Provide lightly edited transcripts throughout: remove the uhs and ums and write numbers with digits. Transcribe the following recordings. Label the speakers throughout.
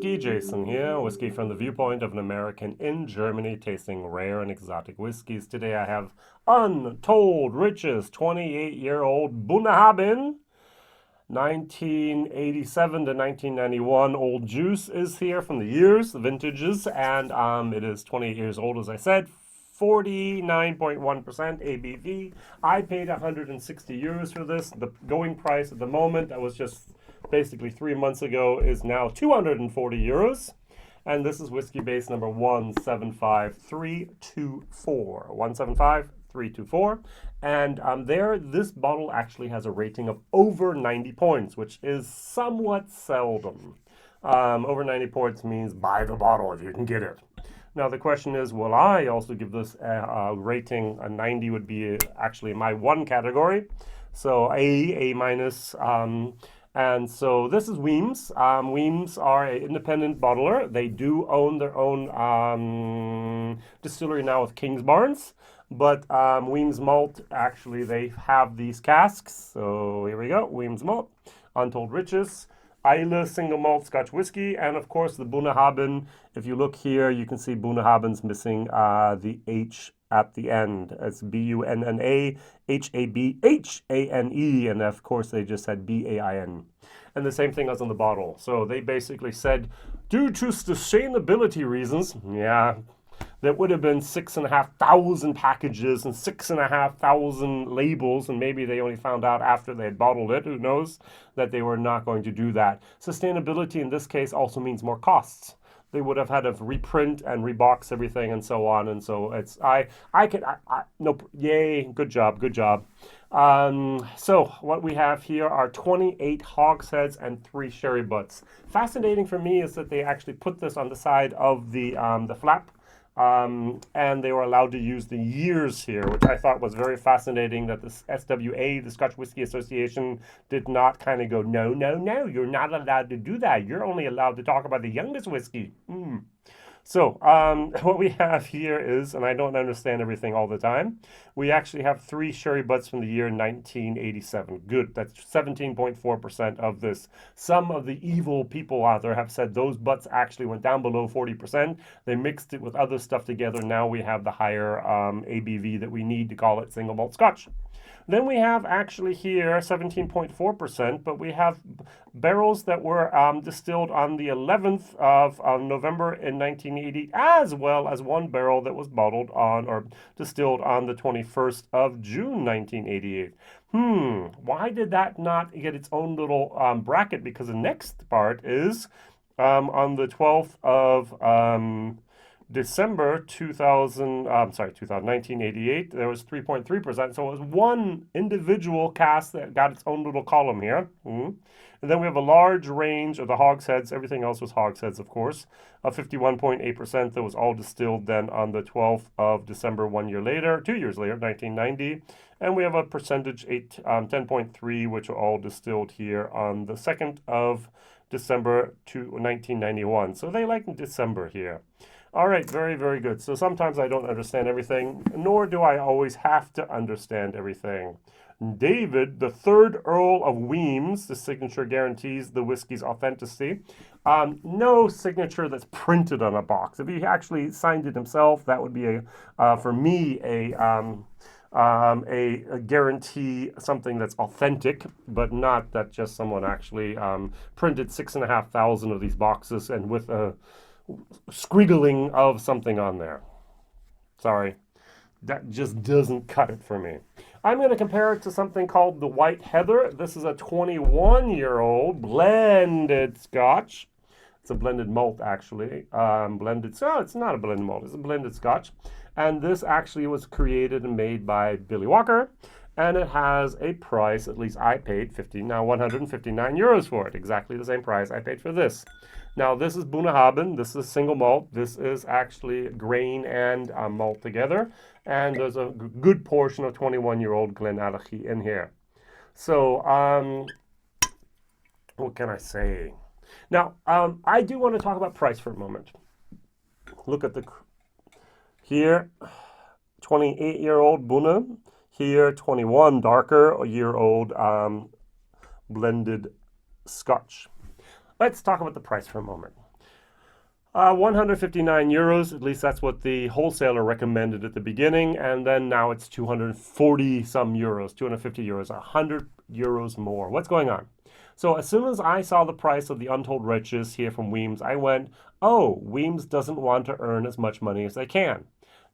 Speaker 1: WhiskyJason here, whiskey from the viewpoint of an American in Germany tasting rare and exotic whiskeys. Today I have Untold Riches 28-year-old Bunnahabhain, 1987 to 1991 old juice is here from the years, the vintages, and it is 28 years old as I said. 49.1% ABV. I paid 160 euros for this. The going price at the moment, that was just basically 3 months ago, is now 240 euros. And this is Whiskybase number 175324. 175324. And this bottle actually has a rating of over 90 points, which is somewhat seldom. Over 90 points means buy the bottle if you can get it. Now the question is, will I also give this a rating? A 90 would be actually my one category. So A minus. And so this is Wemyss. Wemyss are an independent bottler. They do own their own distillery now with Kingsbarns. But Wemyss Malt, actually, they have these casks. So here we go, Wemyss Malt, Untold Riches, Islay Single Malt Scotch Whisky, and of course the Bunnahabhain. If you look here, you can see Bunnahabhain's missing the H at the end. It's Bunnahabhane, and of course they just said BAIN. And the same thing as on the bottle. So they basically said, due to sustainability reasons, yeah, there would have been 6,500 packages and 6,500 labels, and maybe they only found out after they had bottled it, who knows, that they were not going to do that. Sustainability in this case also means more costs. They would have had to reprint and rebox everything and so on, and so it's, yay, good job. So what we have here are 28 hogsheads and 3 sherry butts. Fascinating for me is that they actually put this on the side of the flap. And they were allowed to use the years here, which I thought was very fascinating, that the SWA, the Scotch Whisky Association, did not kind of go, no, you're not allowed to do that. You're only allowed to talk about the youngest whiskey. So what we have here is, and I don't understand everything all the time, we actually have 3 sherry butts from the year 1987. Good, that's 17.4% of this. Some of the evil people out there have said those butts actually went down below 40%. They mixed it with other stuff together. Now we have the higher ABV that we need to call it single malt Scotch. Then we have actually here 17.4%, but we have barrels that were distilled on the 11th of November in 1980, as well as one barrel that was bottled on or distilled on the 21st of June 1988. Why did that not get its own little bracket? Because the next part is on the 12th of December 1988, there was 3.3%. So it was one individual cask that got its own little column here. And then we have a large range of the hogsheads. Everything else was hogsheads, of course, of 51.8%. That was all distilled then on the 12th of December 2 years later, 1990. And we have a percentage 10.3, which are all distilled here on the 2nd of December 1991. So they like December here. All right, very, very good. So sometimes I don't understand everything, nor do I always have to understand everything. David, the 3rd Earl of Wemyss, the signature guarantees the whiskey's authenticity. No signature that's printed on a box. If he actually signed it himself, that would be, for me, a guarantee, something that's authentic, but not that just someone actually printed 6,500 of these boxes and with a squiggling of something on there. Sorry, that just doesn't cut it for me. I'm going to compare it to something called the White Heather. This is a 21-year-old blended Scotch. It's a blended malt, actually. It's not a blended malt. It's a blended Scotch. And this actually was created and made by Billy Walker. And it has a price, at least I paid 159 euros for it. Exactly the same price I paid for this. Now, this is Bunnahabhain. This is single malt. This is actually grain and malt together. And there's a good portion of 21-year-old Glenallachie in here. So, what can I say? Now, I do want to talk about price for a moment. Look at here, 28-year-old Bunna. Here, 21 darker-year-old blended Scotch. Let's talk about the price for a moment. €159, at least that's what the wholesaler recommended at the beginning, and then now it's 240 some euros, €250, €100 more. What's going on? So as soon as I saw the price of the Untold Riches here from Wemyss, I went, oh, Wemyss doesn't want to earn as much money as they can.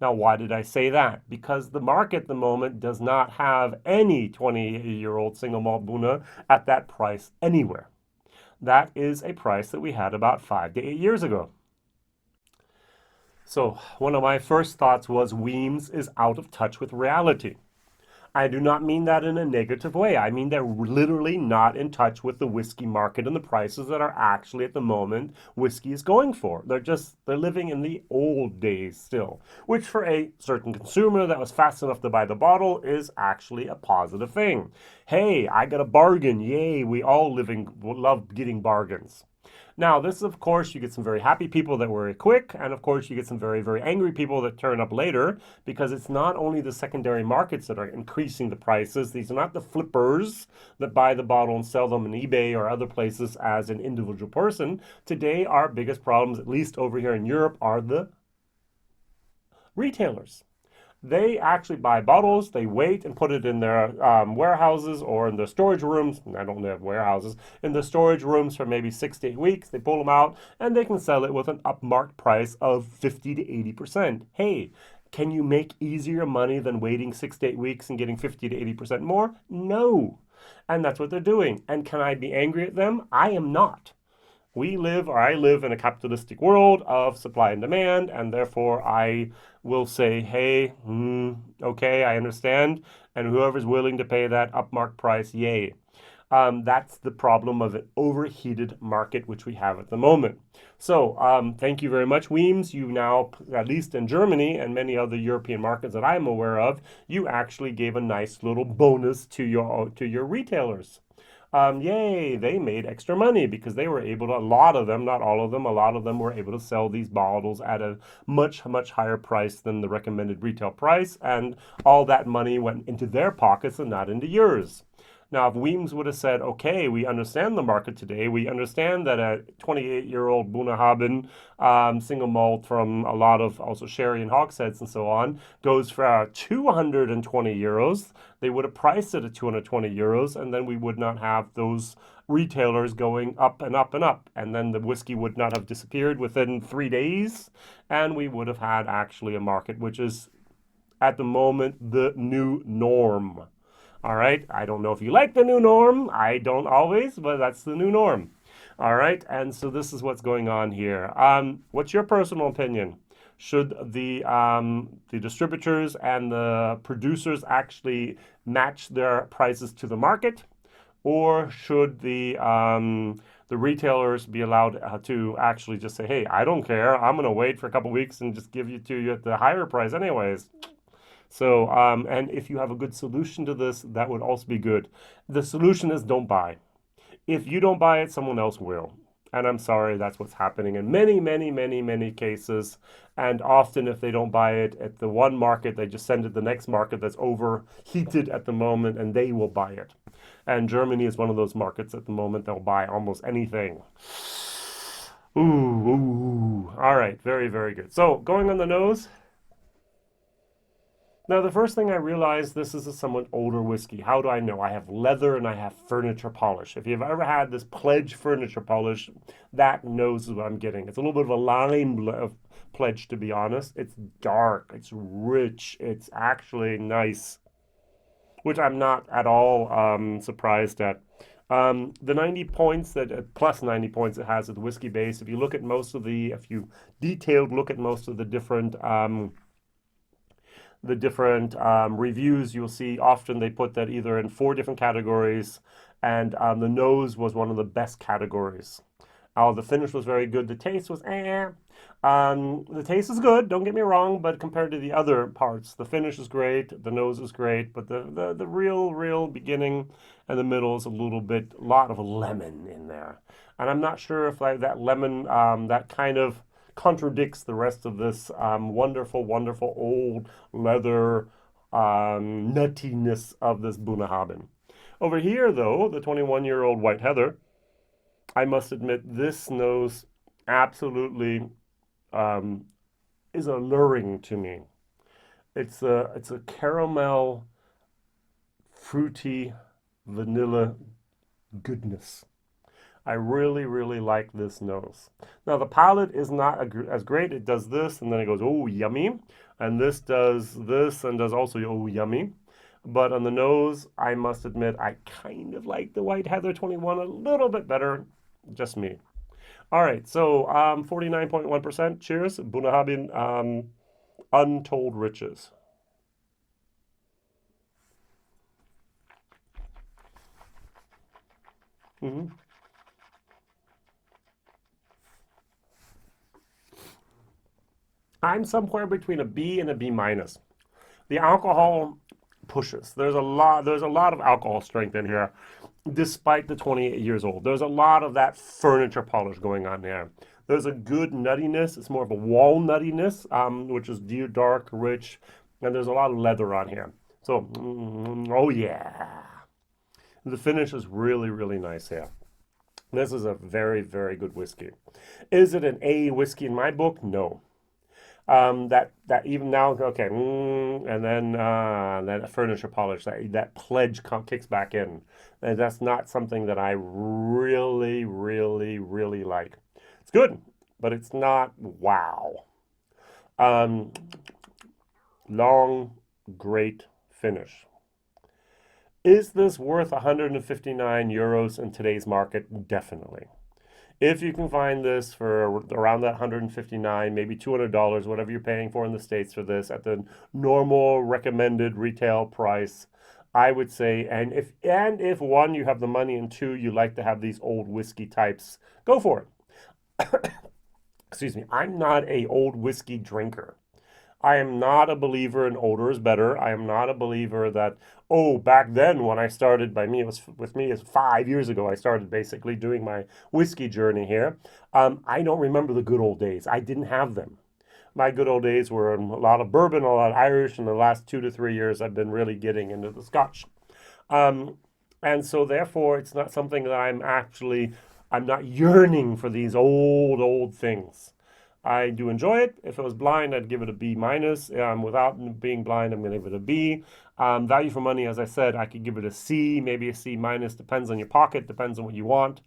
Speaker 1: Now, why did I say that? Because the market at the moment does not have any 20-year-old single malt Buna at that price anywhere. That is a price that we had about 5 to 8 years ago. So one of my first thoughts was Wemyss is out of touch with reality. I do not mean that in a negative way. I mean they're literally not in touch with the whiskey market and the prices that are actually at the moment whiskey is going for. They're living in the old days still, which for a certain consumer that was fast enough to buy the bottle is actually a positive thing. Hey, I got a bargain. Yay, we all love getting bargains. Now, this, of course, you get some very happy people that were quick, and of course, you get some very, very angry people that turn up later, because it's not only the secondary markets that are increasing the prices. These are not the flippers that buy the bottle and sell them on eBay or other places as an individual person. Today, our biggest problems, at least over here in Europe, are the retailers. They actually buy bottles, they wait and put it in their warehouses or in their storage rooms. I don't have warehouses. In the storage rooms for maybe 6 to 8 weeks. They pull them out and they can sell it with an upmarked price of 50 to 80%. Hey, can you make easier money than waiting 6 to 8 weeks and getting 50 to 80% more? No. And that's what they're doing. And can I be angry at them? I am not. I live in a capitalistic world of supply and demand, and therefore I will say, hey, okay, I understand, and whoever's willing to pay that upmark price, yay. That's the problem of an overheated market, which we have at the moment. So thank you very much, Wemyss. You now, at least in Germany and many other European markets that I'm aware of, you actually gave a nice little bonus to your retailers. Yay, they made extra money because they were able to, a lot of them, not all of them, a lot of them were able to sell these bottles at a much, much higher price than the recommended retail price, and all that money went into their pockets and not into yours. Now, if Wemyss would have said, okay, we understand the market today. We understand that a 28-year-old Bunnahabhain single malt from a lot of also sherry and hogsheads and so on goes for 220 euros. They would have priced it at 220 euros, and then we would not have those retailers going up and up and up. And then the whiskey would not have disappeared within 3 days, and we would have had actually a market which is at the moment the new norm. All right, I don't know if you like the new norm. I don't always, but that's the new norm. All right, and so this is what's going on here. What's your personal opinion? Should the distributors and the producers actually match their prices to the market, or should the retailers be allowed to actually just say, hey, I don't care. I'm going to wait for a couple weeks and just give it to you at the higher price anyways. So, and if you have a good solution to this, that would also be good. The solution is don't buy. If you don't buy it, someone else will. And I'm sorry, that's what's happening in many, many, many, many cases. And often if they don't buy it at the one market, they just send it to the next market that's overheated at the moment, and they will buy it. And Germany is one of those markets at the moment. They'll buy almost anything. Ooh. All right, very, very good. So going on the nose. Now, the first thing I realized, this is a somewhat older whiskey. How do I know? I have leather and I have furniture polish. If you've ever had this Pledge furniture polish, that knows what I'm getting. It's a little bit of a lime Pledge, to be honest. It's dark, it's rich, it's actually nice, which I'm not at all surprised at. The 90 points plus 90 points it has at the Whiskybase. If you look at if you detailed look at most of the different reviews, you'll see often they put that either in 4 different categories, and the nose was one of the best categories. The finish was very good. The taste was the taste is good, don't get me wrong, but compared to the other parts, the finish is great, the nose is great, but the real beginning and the middle is a lot of lemon in there. And I'm not sure if that lemon, that kind of contradicts the rest of this wonderful, wonderful old leather nuttiness of this Bunnahabhain. Over here, though, the 21-year-old White Heather, I must admit, this nose absolutely is alluring to me. It's a caramel, fruity, vanilla goodness. I really, really like this nose. Now, the palate is not as great. It does this, and then it goes, oh, yummy. And this does this, and does also, oh, yummy. But on the nose, I must admit, I kind of like the White Heather 21 a little bit better. Just me. All right, so 49.1%. Cheers. Bunnahabhain, Untold Riches. Hmm. I'm somewhere between a B and a B minus. The alcohol pushes. There's a lot of alcohol strength in here, despite the 28 years old. There's a lot of that furniture polish going on there. There's a good nuttiness. It's more of a walnuttiness, which is deep, dark, rich, and there's a lot of leather on here. So, oh yeah. The finish is really, really nice here. This is a very, very good whiskey. Is it an A whiskey in my book? No. That even now, okay, and then that furniture polish, that pledge kicks back in. And that's not something that I really, really, really like. It's good, but it's not wow. Um, Long, great finish. Is this worth 159 euros in today's market? Definitely. If you can find this for around that 159, maybe $200, whatever you're paying for in the States for this at the normal recommended retail price, I would say, and if one, you have the money, and two, you like to have these old whiskey types, go for it. Excuse me. I'm not a old whiskey drinker. I am not a believer in older is better. I am not a believer that, oh, back then when I started, by me, it was with me, it's 5 years ago, I started basically doing my whiskey journey here. I don't remember the good old days. I didn't have them. My good old days were a lot of bourbon, a lot of Irish, and the last 2 to 3 years I've been really getting into the Scotch. Um, and so therefore, it's not something that I'm not yearning for these old, old things. I do enjoy it. If it was blind, I'd give it a B minus. Without being blind, I'm going to give it a B. Value for money, as I said, I could give it a C, maybe a C minus. Depends on your pocket, depends on what you want.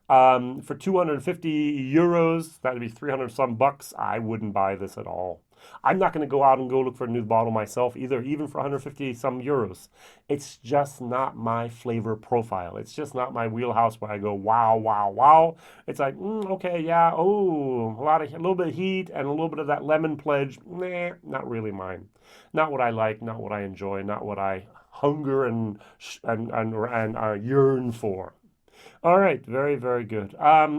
Speaker 1: For 250 euros, that'd be 300 some bucks. I wouldn't buy this at all. I'm not going to go out and go look for a new bottle myself either, even for 150 some euros. It's just not my flavor profile. It's just not my wheelhouse where I go, wow, wow, wow. It's like, okay, yeah, oh, a little bit of heat and a little bit of that lemon pledge. Nah, not really mine. Not what I like, not what I enjoy, not what I hunger and yearn for. All right, very, very good.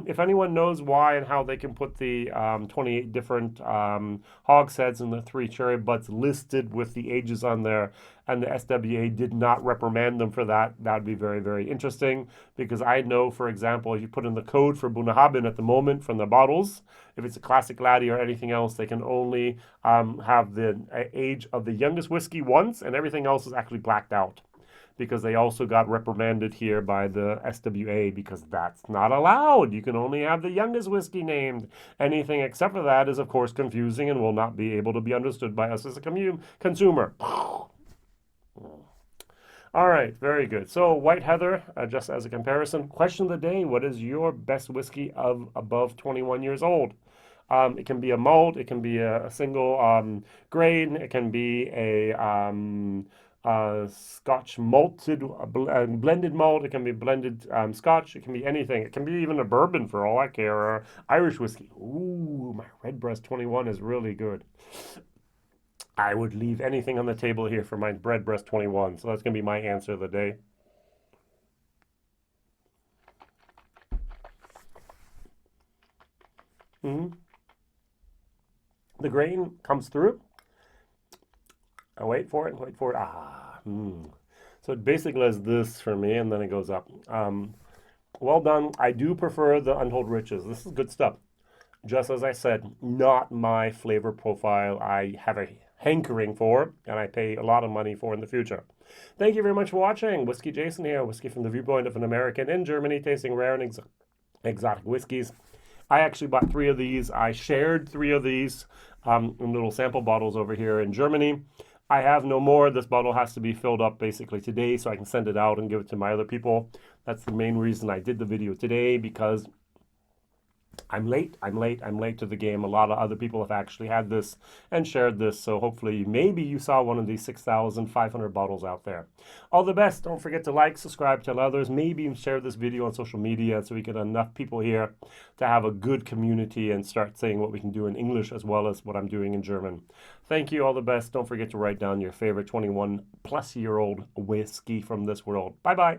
Speaker 1: If anyone knows why and how they can put the 28 different hogsheads and the three cherry butts listed with the ages on there, and the SWA did not reprimand them for that, that would be very, very interesting. Because I know, for example, if you put in the code for Bunnahabhain at the moment from the bottles, if it's a classic laddie or anything else, they can only have the age of the youngest whiskey once, and everything else is actually blacked out because they also got reprimanded here by the SWA because that's not allowed. You can only have the youngest whiskey named. Anything except for that is, of course, confusing and will not be able to be understood by us as a consumer. All right, very good. So, White Heather, just as a comparison, question of the day: what is your best whiskey of above 21 years old? It can be a malt, it can be a single grain, it can be a Scotch malted, blended malt, it can be blended Scotch, it can be anything. It can be even a bourbon for all I care, or Irish whiskey. Ooh, my Redbreast 21 is really good. I would leave anything on the table here for my Redbreast 21, so that's going to be my answer of the day. Hmm. The grain comes through. I wait for it, wait for it. So it basically is this for me, and then it goes up. Well done. I do prefer the Untold Riches. This is good stuff. Just as I said, not my flavor profile I have a hankering for, and I pay a lot of money for in the future. Thank you very much for watching. Whiskey Jason here, whiskey from the viewpoint of an American in Germany, tasting rare and exotic whiskeys. I actually bought 3 of these. I shared 3 of these in little sample bottles over here in Germany. I have no more. This bottle has to be filled up basically today so I can send it out and give it to my other people. That's the main reason I did the video today, because I'm late to the game. A lot of other people have actually had this and shared this, so hopefully maybe you saw one of these 6,500 bottles out there. All the best. Don't forget to like, subscribe, tell others, maybe even share this video on social media so we get enough people here to have a good community and start saying what we can do in English as well as what I'm doing in German. Thank you. All the best. Don't forget to write down your favorite 21-plus-year-old whiskey from this world. Bye-bye.